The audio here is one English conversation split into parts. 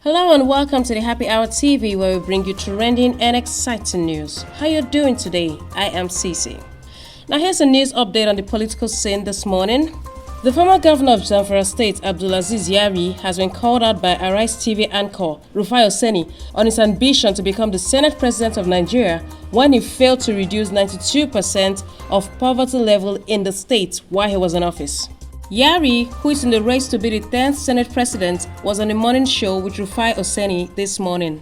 Hello and welcome to the Happy Hour TV, where we bring you trending and exciting news. How you doing today? I am Cece. Now here's a news update on the political scene this morning. The former governor of Zamfara State, Abdulaziz Yari, has been called out by Arise TV anchor Rufai Oseni on his ambition to become the Senate President of Nigeria when he failed to reduce 92% of poverty level in the state while he was in office. Yari, who is in the race to be the 10th Senate President, was on the morning show with Rufai Oseni this morning.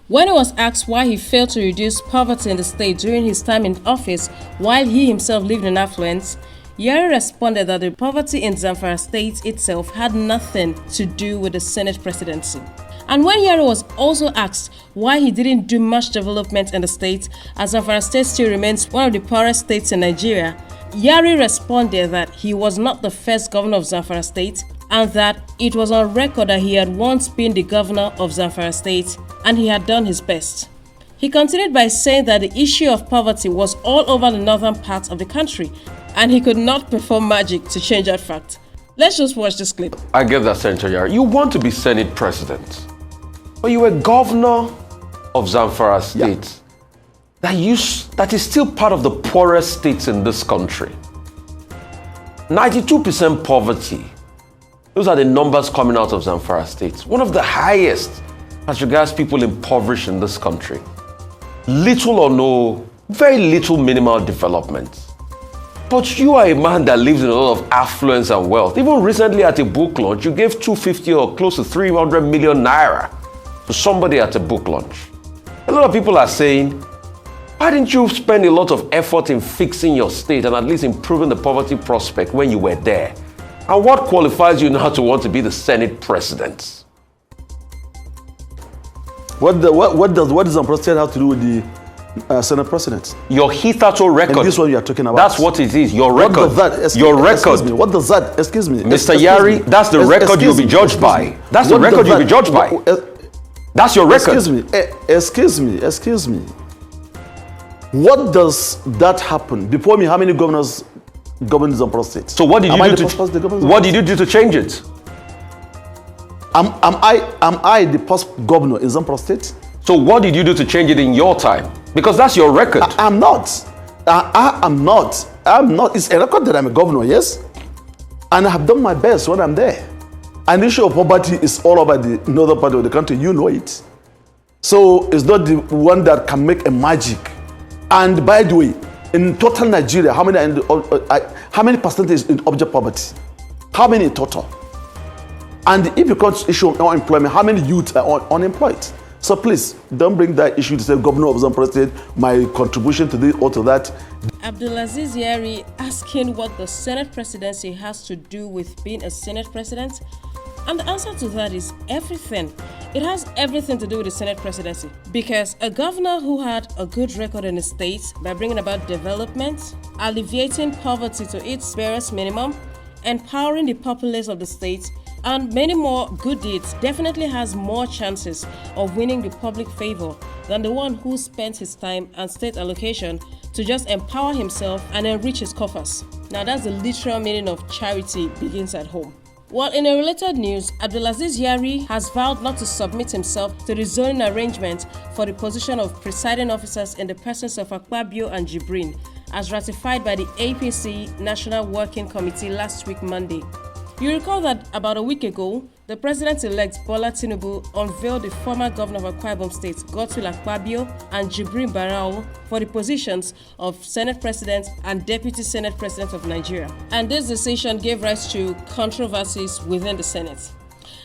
When he was asked why he failed to reduce poverty in the state during his time in office while he himself lived in affluence, Yari responded that the poverty in Zamfara State itself had nothing to do with the Senate presidency. And when Yari was also asked why he didn't do much development in the state, as Zamfara State still remains one of the poorest states in Nigeria, Yari responded that he was not the first governor of Zamfara State and that it was on record that he had once been the governor of Zamfara State and he had done his best. He continued by saying that the issue of poverty was all over the northern parts of the country and he could not perform magic to change that fact. Let's just watch this clip. I get that, Senator Yari. You want to be Senate President, but you were governor of Zamfara State. Yeah. That is still part of the poorest states in this country. 92% poverty. Those are the numbers coming out of Zamfara State. One of the highest as regards people impoverished in this country. Little or no, very little minimal development. But you are a man that lives in a lot of affluence and wealth. Even recently at a book launch, you gave 250 or close to 300 million naira to somebody at a book launch. A lot of people are saying, why didn't you spend a lot of effort in fixing your state and at least improving the poverty prospect when you were there? And what qualifies you now to want to be the Senate President? What does Zamfara State have to do with the Senate President? Your hitherto record. And this one you are talking about. That's what it is. Your record. What does that, your record. Excuse me. What does that? Excuse me. Mr. Yari, that's the record you'll be judged by. That's the record you'll be judged by. That's your record. Excuse me. What does that happen? Before me, how many governors governed Zamfara State? So what did you do to change it? Am I the first governor in Zamfara State? So what did you do to change it in your time? Because that's your record. I'm not. I'm not. It's a record that I'm a governor, yes? And I have done my best when I'm there. And the issue of poverty is all over the northern part of the country. You know it. So it's not the one that can make a magic. And by the way, in total Nigeria, how many percentage in object poverty? How many in total? And if you can't issue unemployment, how many youth are unemployed? So please, don't bring that issue to say governor of Zamfara State, my contribution to this or to that. Abdulaziz Yari asking what the Senate presidency has to do with being a Senate president. And the answer to that is everything. It has everything to do with the Senate presidency. Because a governor who had a good record in the state by bringing about development, alleviating poverty to its barest minimum, empowering the populace of the state, and many more good deeds definitely has more chances of winning the public favor than the one who spent his time and state allocation to just empower himself and enrich his coffers. Now that's the literal meaning of charity begins at home. Well, in a related news, Abdulaziz Yari has vowed not to submit himself to the zoning arrangement for the position of presiding officers in the persons of Akpabio and Jibrin, as ratified by the APC National Working Committee last week Monday. You recall that about a week ago, the president-elect Bola Tinubu unveiled the former governor of Akwa Ibom State, Godswill Akpabio, and Jibrin Barau for the positions of Senate President and Deputy Senate President of Nigeria. And this decision gave rise to controversies within the Senate.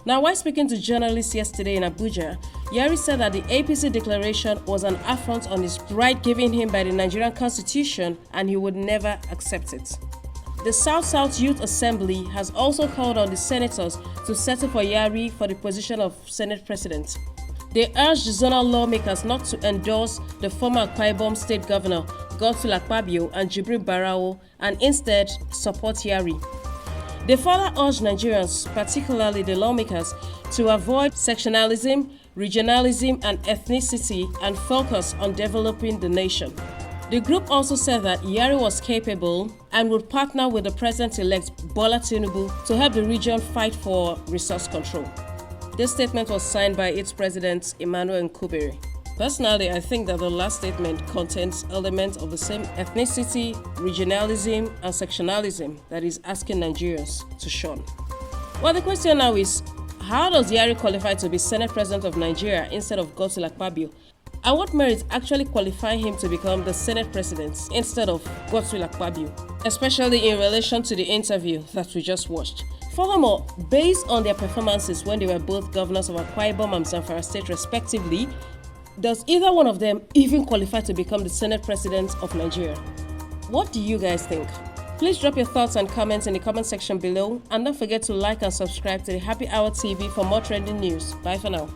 Now, while speaking to journalists yesterday in Abuja, Yari said that the APC declaration was an affront on his right given him by the Nigerian Constitution and he would never accept it. The South-South Youth Assembly has also called on the senators to settle for Yari for the position of Senate President. They urged the zonal lawmakers not to endorse the former Akwa Ibom State Governor, Godswill Akpabio, and Jibrin Barau, and instead support Yari. They further urged Nigerians, particularly the lawmakers, to avoid sectionalism, regionalism, and ethnicity and focus on developing the nation. The group also said that Yari was capable and would partner with the president-elect Bola Tinubu to help the region fight for resource control. This statement was signed by its president, Emmanuel Nkubiri. Personally, I think that the last statement contains elements of the same ethnicity, regionalism, and sectionalism that is asking Nigerians to shun. Well, the question now is, how does Yari qualify to be Senate President of Nigeria instead of Godswill Akpabio? And what merits actually qualify him to become the Senate President instead of Godswill Akpabio, especially in relation to the interview that we just watched? Furthermore, based on their performances when they were both governors of Akwa Ibom and Zamfara State respectively, does either one of them even qualify to become the Senate President of Nigeria? What do you guys think? Please drop your thoughts and comments in the comment section below, and don't forget to like and subscribe to the Happy Hour TV for more trending news. Bye for now.